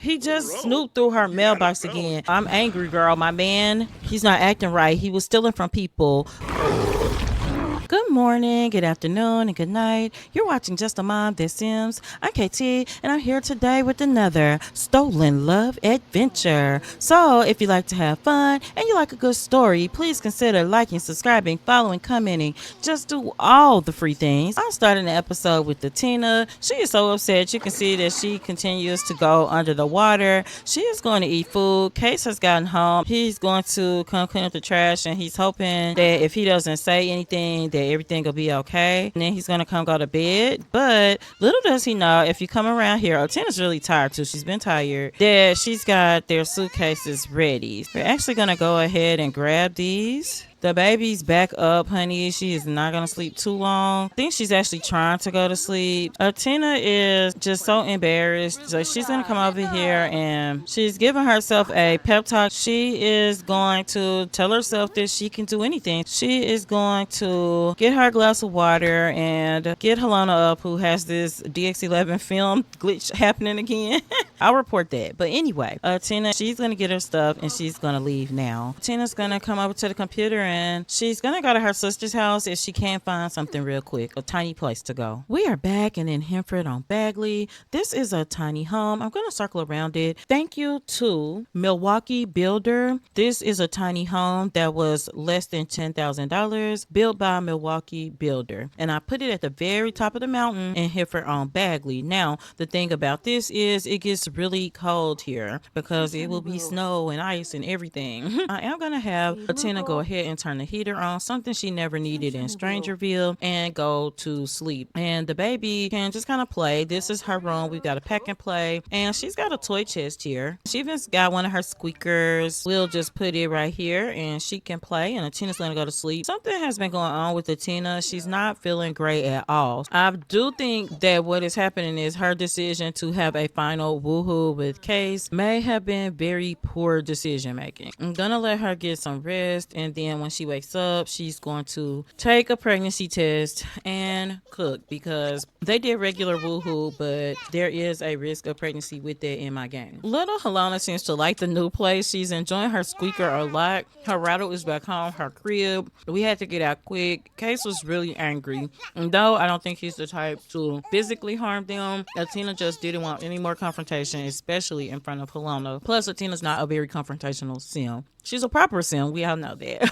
He just snooped through her mailbox again. I'm angry, girl. My man, he's not acting right. He was stealing from people. Good morning, good afternoon, and good night. You're watching Just a Mom That Sims. I'm KT, and I'm here today with another stolen love adventure. So, if you like to have fun and you like a good story, please consider liking, subscribing, following, commenting. Just do all the free things. I'm starting the episode with Atina. She is so upset. You can see that she continues to go under the water. She is going to eat food. Case has gotten home. He's going to come clean up the trash, and he's hoping that if he doesn't say anything, that everything will be okay. And then he's gonna come go to bed. But little does he know, if you come around here, Tina's really tired too. She's been tired. That she's got their suitcases ready. We're actually gonna go ahead and grab these. The baby's back up, honey. She is not going to sleep too long. I think she's actually trying to go to sleep. Tina is just so embarrassed. So she's going to come over here and she's giving herself a pep talk. She is going to tell herself that she can do anything. She is going to get her a glass of water and get Helena up, who has this DX11 film glitch happening again. I'll report that. But anyway, Tina, she's going to get her stuff and she's going to leave now. Tina's going to come over to the computer and she's gonna go to her sister's house if she can find something real quick, a tiny place to go. We are back and in Hemford on Bagley. This is a tiny home. I'm gonna circle around it. Thank you to Milwaukee Builder. This is a tiny home that was less than $10,000, built by Milwaukee Builder, and I put it at the very top of the mountain in Hemford on Bagley. Now the thing about this is it gets really cold here because it will be snow and ice and everything. I am gonna have Tina go ahead and turn the heater on, something she never needed in Strangerville, and go to sleep. And the baby can just kind of play. This is her room. We've got a pack and play, and she's got a toy chest here. She even got one of her squeakers. We'll just put it right here and she can play, and Atina's gonna go to sleep. Something has been going on with Atina. She's not feeling great at all. I do think that what is happening is her decision to have a final woohoo with Case may have been very poor decision making. I'm gonna let her get some rest, and then when she wakes up, she's going to take a pregnancy test and cook, because they did regular woohoo, but there is a risk of pregnancy with that in my game. Little Helena seems to like the new place. She's enjoying her squeaker a lot. Her rattle is back home, her crib. We had to get out quick. Case was really angry, and though I don't think he's the type to physically harm them, Atina just didn't want any more confrontation, especially in front of Helena. Plus, Atina's not a very confrontational sim. She's a proper sim. We all know that.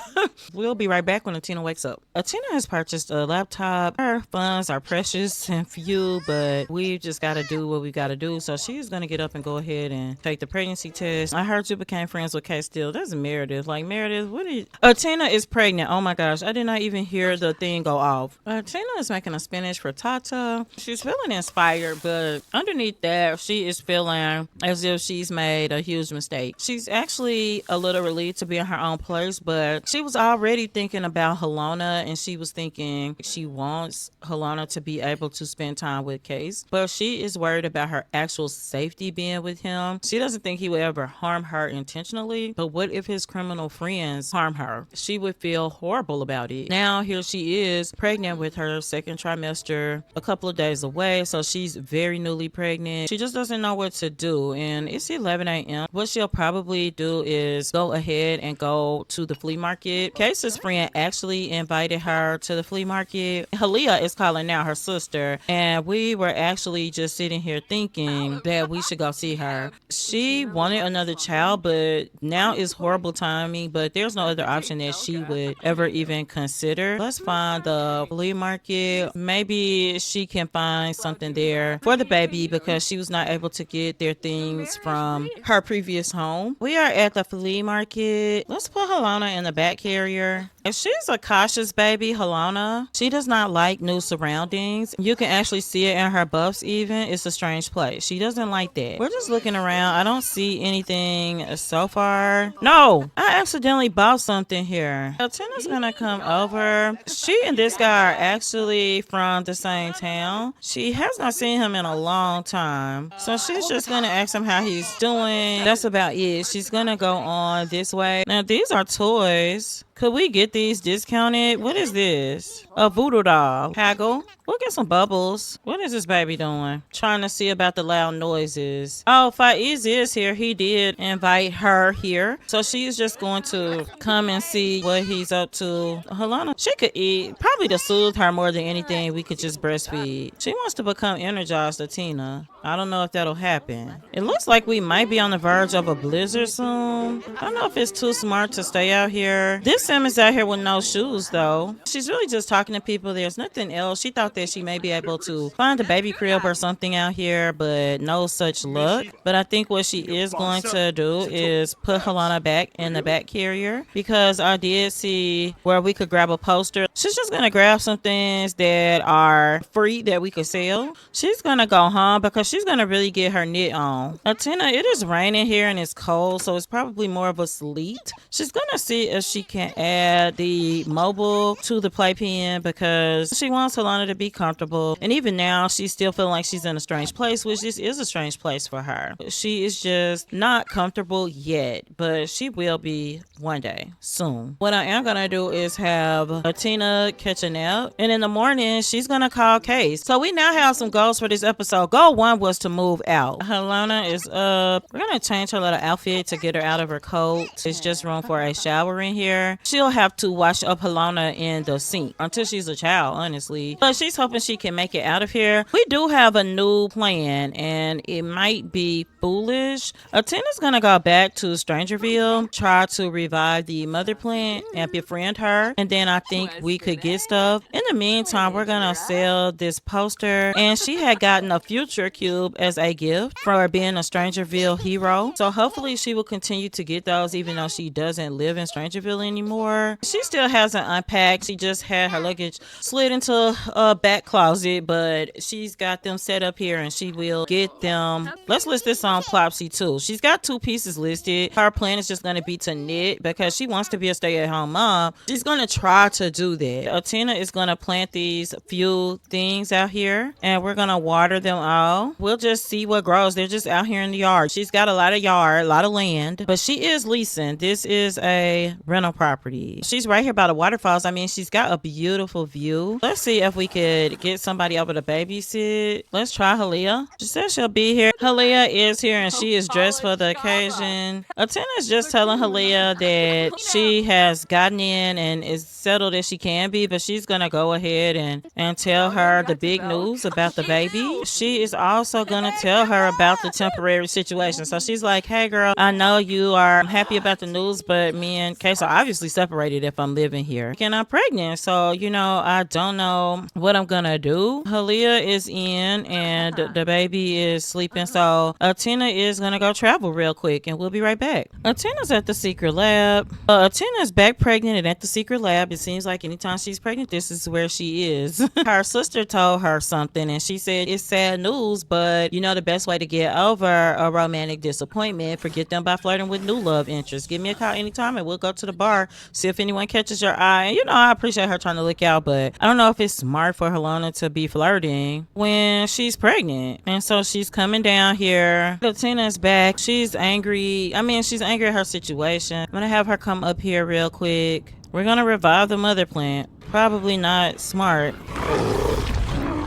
We'll be right back when Atina wakes up. Atina has purchased a laptop. Her funds are precious and few, but we've just got to do what we got to do. So she's going to get up and go ahead and take the pregnancy test. I heard you became friends with Kate Steele. That's Meredith. Like, Meredith, what are you? Atina is pregnant. Oh my gosh. I did not even hear the thing go off. Atina is making a spinach frittata. She's feeling inspired, but underneath that, she is feeling as if she's made a huge mistake. She's actually a little relieved to be in her own place, but she was already thinking about Helena, and she was thinking she wants Helena to be able to spend time with Case, but she is worried about her actual safety being with him. She doesn't think he would ever harm her intentionally, but what if his criminal friends harm her? She would feel horrible about it. Now here she is pregnant with her second trimester, a couple of days away, so she's very newly pregnant. She just doesn't know what to do, and it's 11 a.m. What she'll probably do is go ahead and go to the flea market. Case's friend actually invited her to the flea market. Halia is calling now, her sister, and we were actually just sitting here thinking that we should go see her. She wanted another child, but now is horrible timing, but there's no other option that she would ever even consider. Let's find the flea market. Maybe she can find something there for the baby, because she was not able to get their things from her previous home. We are at the flea market. Let's put Helena in the back carrier. If she's a cautious baby, Helena, she does not like new surroundings. You can actually see it in her buffs even. It's a strange place. She doesn't like that. We're just looking around. I don't see anything so far. No, I accidentally bought something here. Tina's gonna come over. She and this guy are actually from the same town. She has not seen him in a long time, so she's just gonna ask him how he's doing. That's about it. She's gonna go on this way. Now these are toys. Could we get these discounted? What is this? A voodoo doll. Haggle. We'll get some bubbles. What is this baby doing? Trying to see about the loud noises. Oh, Faiz is here. He did invite her here. So she's just going to come and see what he's up to. Halana, she could eat. Probably to soothe her more than anything, we could just breastfeed. She wants to become energized, Atina. I don't know if that'll happen. It looks like we might be on the verge of a blizzard soon. I don't know if it's too smart to stay out here. This Sim is out here with no shoes though. She's really just talking to people. There's nothing else. She thought that she may be able to find a baby crib or something out here, but no such luck. But I think what she is going to do is put Halana back in the back carrier, because I did see where we could grab a poster. She's just gonna grab some things that are free that we could sell. She's gonna go home because she's gonna really get her knit on. Atina, it is raining here and it's cold, so it's probably more of a sleet. She's gonna see if she can add the mobile to the playpen because she wants Halana to be comfortable. And even now, she's still feeling like she's in a strange place, which this is a strange place for her. She is just not comfortable yet, but she will be one day soon. What I am gonna do is have Atina catch a nap, and in the morning she's gonna call Case. So we now have some goals for this episode. Goal 1 was to move out. Halana is up. We're gonna change her little outfit to get her out of her coat. It's just room for a shower in here. She'll have to wash up Halana in the sink until she's a child, honestly, but she's hoping she can make it out of here. We do have a new plan, and it might be foolish. Atina's gonna go back to Strangerville, try to revive the mother plant and befriend her, and then I think we could get stuff. In the meantime, we're gonna sell this poster, and she had gotten a future cube as a gift for being a Strangerville hero, so hopefully she will continue to get those even though she doesn't live in Strangerville anymore. She still hasn't unpacked. She just had her luggage slid into a back closet, but she's got them set up here and she will get them. Let's list this on Plopsy too. She's got 2 pieces listed. Her plan is just going to be to knit because she wants to be a stay-at-home mom. She's going to try to do that. Atina is going to plant these few things out here and we're going to water them all. We'll just see what grows. They're just out here in the yard. She's got a lot of yard, a lot of land, but she is leasing. This is a rental property. She's right here by the waterfalls. I mean, she's got a beautiful view. Let's see if we could get somebody over to babysit. Let's try Halia. She says she'll be here. Halia is here and she is dressed for the occasion. Atina is just telling Halia that she has gotten in and is settled as she can be, but she's gonna go ahead and tell her the big news about the baby. She is also gonna tell her about the temporary situation. So she's like, hey girl, I know you are happy about the news, but me and Case are obviously separated if I'm living here. And I'm pregnant, so you know, I don't know what I'm gonna do. Halia is in and the baby is sleeping, so Atina is gonna go travel real quick and we'll be right back. Atina's at the secret lab. Atina's back pregnant and at the secret lab. It seems like anytime she's pregnant, this is where she is. Her sister told her something and she said it's sad news, but you know the best way to get over a romantic disappointment, forget them by flirting with new love interests. Give me a call anytime and we'll go to the bar, see if anyone catches your eye. And you know, I appreciate her trying to look out, but I don't know if it's smart for Halana to be flirting when she's pregnant. And so she's coming down here. Atina's back. She's angry. I mean, she's angry at her situation. I'm gonna have her come up here real quick. We're gonna revive the mother plant. Probably not smart.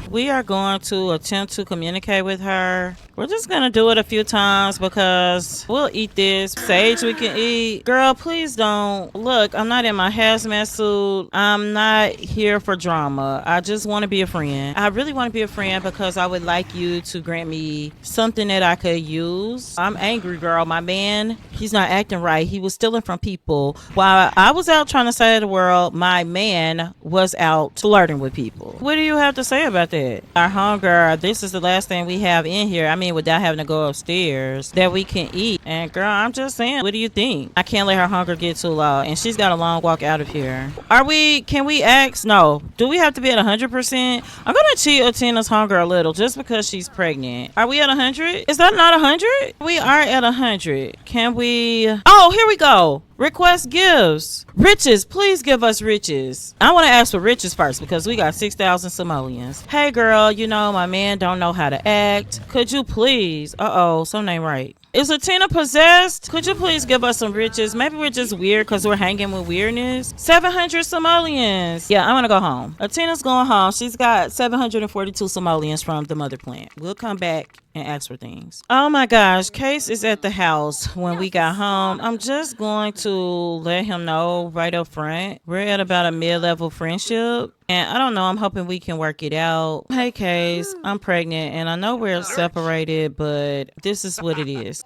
We are going to attempt to communicate with her. We're just gonna do it a few times because we'll eat this. Sage we can eat. Girl, please don't. Look, I'm not in my hazmat suit. I'm not here for drama. I just want to be a friend. I really want to be a friend because I would like you to grant me something that I could use. I'm angry, girl. My man, he's not acting right. He was stealing from people. While I was out trying to save the world, my man was out flirting with people. What do you have to say about that? Our hunger, this is the last thing we have in here. I mean, without having to go upstairs that we can eat. And girl, I'm just saying, what do you think? I can't let her hunger get too low, and she's got a long walk out of here. Can we ask? No. Do we have to be at 100%? I'm gonna cheat Atina's hunger a little just because she's pregnant. Are we at 100? Is that not 100? We are at 100. Can we? Oh, here we go. Request gifts. Riches, please give us riches. I want to ask for riches first because we got 6,000 simoleons. Hey girl, you know my man don't know how to act. Could you please? Uh-oh, something ain't right. Is Atina possessed? Could you please give us some riches? Maybe we're just weird because we're hanging with weirdness. 700 simoleons. Yeah, I'm gonna go home. Atina's going home. She's got 742 simoleons from the mother plant. We'll come back and ask for things. Oh my gosh, Case is at the house when we got home. I'm just going to let him know right up front. We're at about a mid-level friendship. And I don't know, I'm hoping we can work it out. Hey Case, I'm pregnant and I know we're separated, but this is what it is.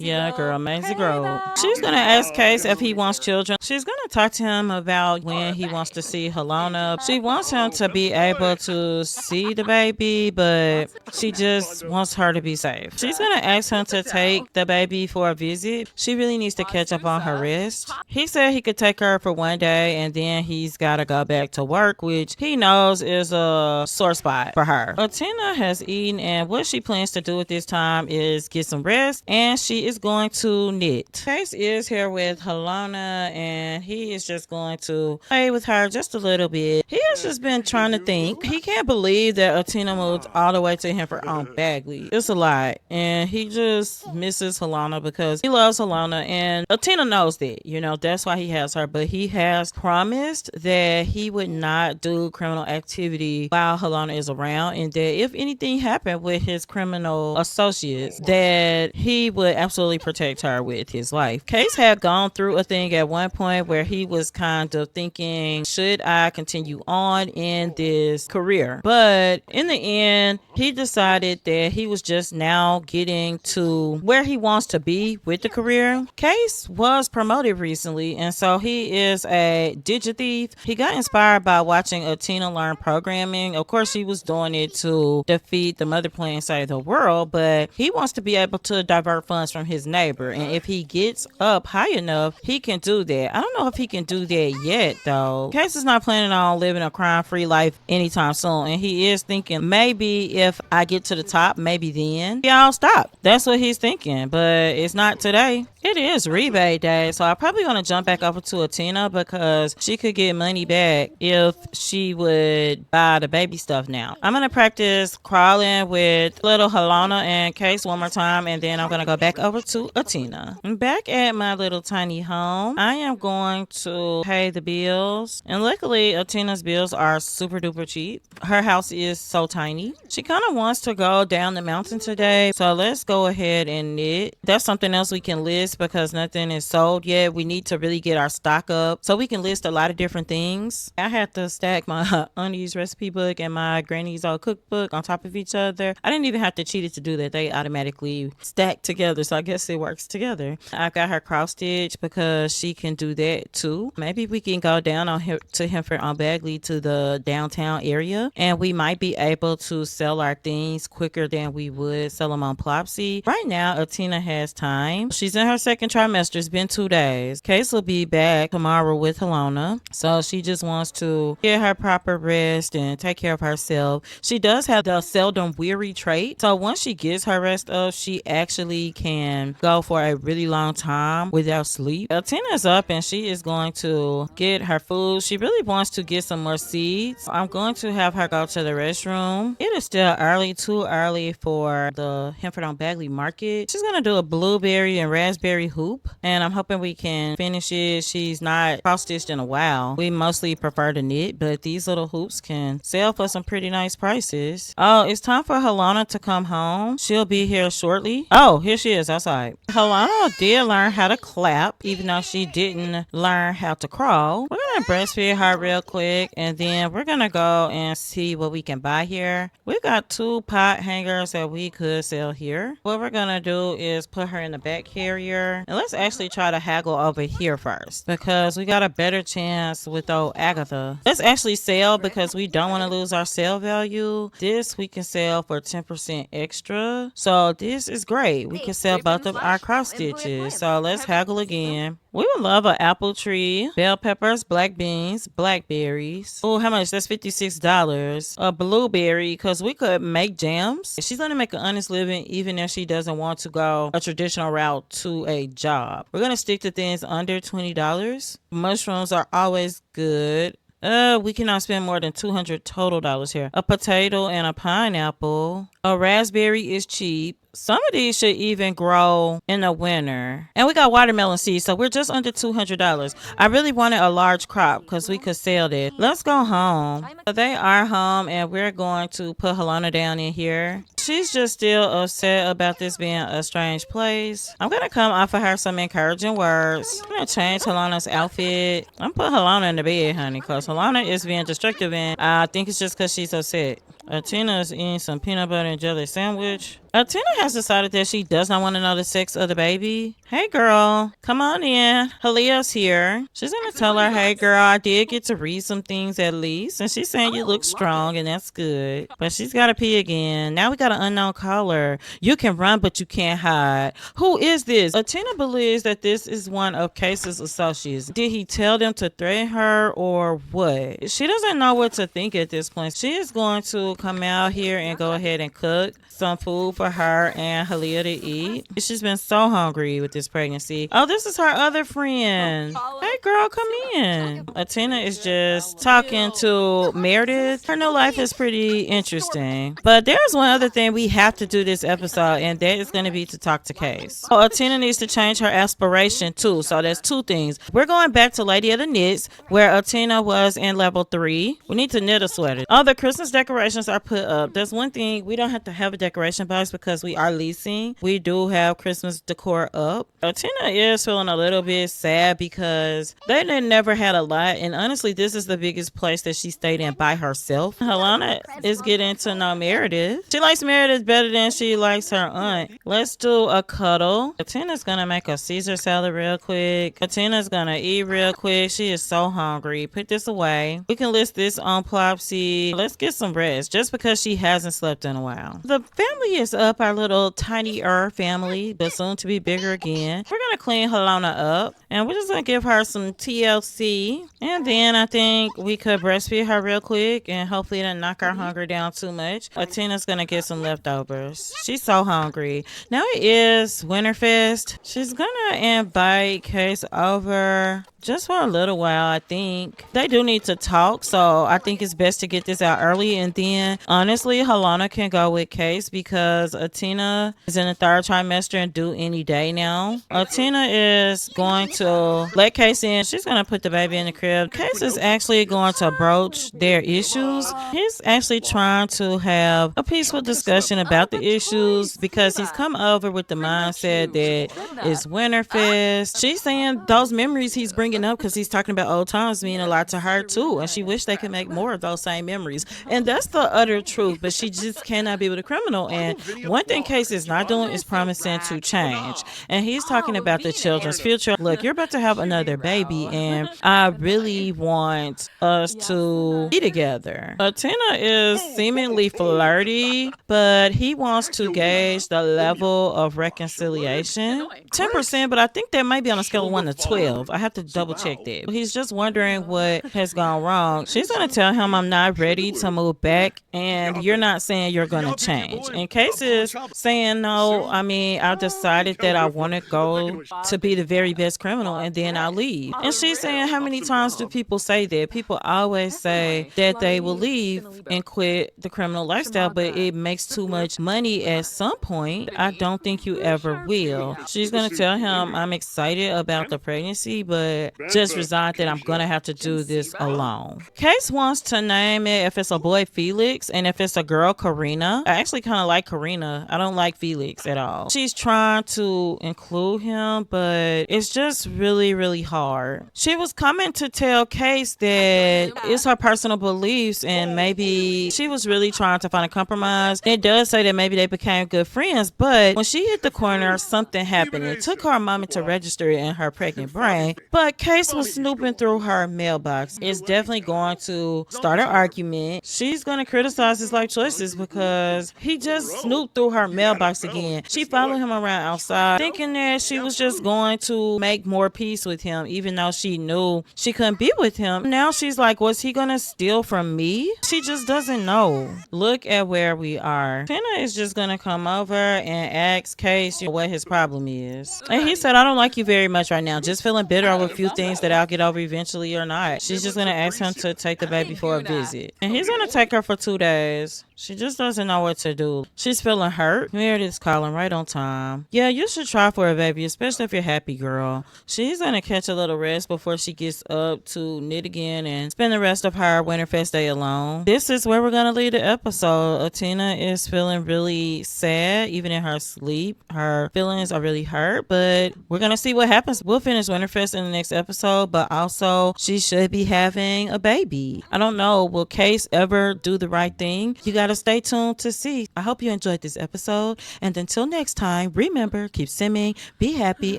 Yeah, girl, Maisie Grove. She's gonna ask Case if he wants children. She's gonna talk to him about when he wants to see Helena. She wants him to be able to see the baby, but she just wants her to be safe. She's gonna ask him to take the baby for a visit. She really needs to catch up on her rest. He said he could take her for one day and then he's gotta go back to work, which he knows is a sore spot for her. Atina has eaten and what she plans to do at this time is get some rest and she is going to knit. Case is here with Helena and he is just going to play with her just a little bit. He has just been trying to think. He can't believe that Atina moved all the way to Henford on Bagley. It's a lot and he just misses Helena because he loves Helena and Atina knows that, you know, that's why he has her, but he has promised that he would not do criminal activity while Helena is around and that if anything happened with his criminal associates that he would absolutely protect her with his life. Case had gone through a thing at one point where he was kind of thinking, should I continue on in this career? But in the end, he decided that he was just now getting to where he wants to be with the career. Case was promoted recently, and so he is a digithief. He got inspired by watching Atina learn programming. Of course, she was doing it to defeat the mother plant side of the world, but he wants to be able to divert funds from his neighbor, and if he gets up high enough, he can do that. I don't know if he can do that yet, though. Case is not planning on living a crime-free life anytime soon, and he is thinking maybe if I get to the top, maybe then I'll stop. That's what he's thinking, but it's not today. It is rebate day, so I'm probably going to jump back over to Atina because she could get money back if she would buy the baby stuff now. I'm going to practice crawling with little Helena and Case one more time, and then I'm going to go back over to Atina. I'm back at my little tiny home. I am going to pay the bills, and luckily Atina's bills are super duper cheap. Her house is so tiny. She kind of wants to go down the mountain today, so let's go ahead and knit. That's something else we can list because nothing is sold yet. We need to really get our stock up so we can list a lot of different things. I had to stack my undies recipe book and my granny's old cookbook on top of each other. I didn't even have to cheat it to do that. They automatically stack together, so I guess it works together. I got her cross stitch because she can do that too. Maybe we can go down on here to Henford on Bagley to the downtown area and we might be able to sell our things quicker than we would sell them on Plopsy. Right now Atina has time. She's in her second trimester. It's been 2 days. Case will be back tomorrow with Helena, so she just wants to get her proper rest and take care of herself. She does have the seldom weary trait, so once she gets her rest up, she actually can go for a really long time without sleep. Atina is up and she is going to get her food. She really wants to get some more seeds. I'm going to have her go to the restroom. It is still early, too early for the Henford on Bagley market. She's gonna do a blueberry and raspberry hoop, and I'm hoping we can finish it. She's not cross-stitched in a while. We mostly prefer to knit, but these little hoops can sell for some pretty nice prices. Oh, it's time for Helena to come home. She'll be here shortly. Oh, here she is outside. Helena did learn how to clap, even though she didn't learn how to crawl. We're gonna breastfeed her real quick, and then we're gonna go and see what we can buy here. We got 2 pot hangers that we could sell here. What we're gonna do is put her in the back carrier, and let's actually try to haggle over here first because we got a better chance with old Agatha. Let's actually sell because we don't want to lose our sale value. This we can sell for 10% extra, so this is great. We can sell both of our cross stitches, so let's haggle again. We would love an apple tree, bell peppers, black beans, blackberries. Oh, how much? That's $56. A blueberry, because we could make jams. She's going to make an honest living even if she doesn't want to go a traditional route to a job. We're going to stick to things under $20. Mushrooms are always good. We cannot spend more than $200 total here. A potato and a pineapple. A raspberry is cheap. Some of these should even grow in the winter. And we got watermelon seeds, so we're just under $200. I really wanted a large crop because we could sell it. Let's go home. So they are home, and we're going to put Helena down in here. She's just still upset about this being a strange place. I'm going to come offer her some encouraging words. I'm going to change Helena's outfit. I'm put Helena in the bed, honey, because Helena is being destructive, and I think it's just because she's upset. Atina is eating some peanut butter and jelly sandwich. Atina has decided that she does not want to know the sex of the baby. Hey girl, come on in. Halia's here. She's gonna tell her, hey girl, I did get to read some things at least. And she's saying you look strong and that's good. But she's gotta pee again. Now we got an unknown caller. You can run but you can't hide. Who is this? Atina believes that this is one of Case's associates. Did he tell them to threaten her or what? She doesn't know what to think at this point. She is going to come out here and go ahead and cook some food for her and Halia to eat. She's been so hungry with this pregnancy. Oh, this is her other friend. Hey girl, come in. Atina is just talking to Meredith. Her new life is pretty interesting. But there's one other thing we have to do this episode, and that is going to be to talk to Case. So Atina needs to change her aspiration too. So there's two things. We're going back to Lady of the Knits, where Atina was in level 3. We need to knit a sweater. All the Christmas decorations are put up. There's one thing, we don't have to have a decoration box because we are leasing. We do have Christmas decor up. Atina is feeling a little bit sad because they never had a lot, and honestly this is the biggest place that she stayed in by herself. Helena is getting to know Meredith. She likes Meredith better than she likes her aunt. Let's do a cuddle. Atina's gonna make a Caesar salad real quick. Atina's gonna eat real quick. She is so hungry. Put this away. We can list this on Plopsy. Let's get some rest just because she hasn't slept in a while. The family is up, our little tiny family, but soon to be bigger again. We're gonna clean Helena up and we're just gonna give her some TLC, and then I think we could breastfeed her real quick and hopefully it'll knock her hunger down too much. Atina's gonna get some leftovers. She's so hungry. Now it is Winterfest. She's gonna invite Case over just for a little while. I think they do need to talk, so I think it's best to get this out early, and then honestly Helena can go with Case because Atina is in the 3rd trimester and due any day now. Atina is going to let Case in. She's going to put the baby in the crib. Case is actually going to broach their issues. He's actually trying to have a peaceful discussion about the issues because he's come over with the mindset that it's Winterfest. She's saying those memories he's bringing up because he's talking about old times mean a lot to her too, and she wished they could make more of those same memories, and that's the utter truth, but she just cannot be with a criminal. And one thing Case is not doing is promising to change, and he's talking about the children's future. Look, you're about to have another baby and I really want us to be together. Atina is seemingly flirty, but he wants to gauge the level of reconciliation. 10%, but I think that might be on a scale of 1 to 12. I have to double check that. He's just wondering what has gone wrong. She's going to tell him, I'm not ready to move back, and you're not saying you're going to change. In Case is saying, no, I mean, I decided that I want to go to be the very best criminal and then I'll leave. And she's saying, how many times do people say that? People always say that they will leave and quit the criminal lifestyle, but it makes too much money at some point. I don't think you ever will. She's going to tell him, I'm excited about the pregnancy, but just resigned that I'm going to have to do this alone. Case wants to name it, if it's a boy, Felix, and if it's a girl, Karina. I actually kind of like Karina. I don't like Felix at all. She's trying to include him, but it's just really, really hard. She was coming to tell Case that it's her personal beliefs, and maybe she was really trying to find a compromise. It does say that maybe they became good friends, but when she hit the corner, something happened. It took her a moment to register it in her pregnant brain, but Case was snooping through her mailbox. It's definitely going to start an argument. She's going to criticize his life choices because he just snooped through her mailbox again. She followed him around outside thinking that she was just going to make more peace with him, even though she knew she couldn't be with him. Now she's like, was he going to steal from me? She just doesn't know. Look at where we are. Tina is just going to come over and ask Case what his problem is. And he said, I don't like you very much right now. Just feeling bitter over a few things that I'll get over eventually or not. She's just going to ask him to take the baby for a visit. And he's going to take her for 2 days. She just doesn't know what to do. She's feeling hurt. Meredith's calling right on time. Yeah, you should try for a baby, especially if you're happy, girl. She's gonna catch a little rest before she gets up to knit again and spend the rest of her Winterfest day alone. This is where we're gonna leave the episode. Atina is feeling really sad, even in her sleep. Her feelings are really hurt, but we're gonna see what happens. We'll finish Winterfest in the next episode, but also she should be having a baby. I don't know. Will Case ever do the right thing? You gotta stay tuned to see. I hope you enjoyed this episode, and until next time, remember, keep simming, be happy,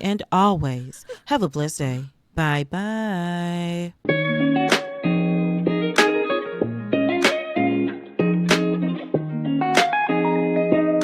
and always have a blessed day. Bye bye.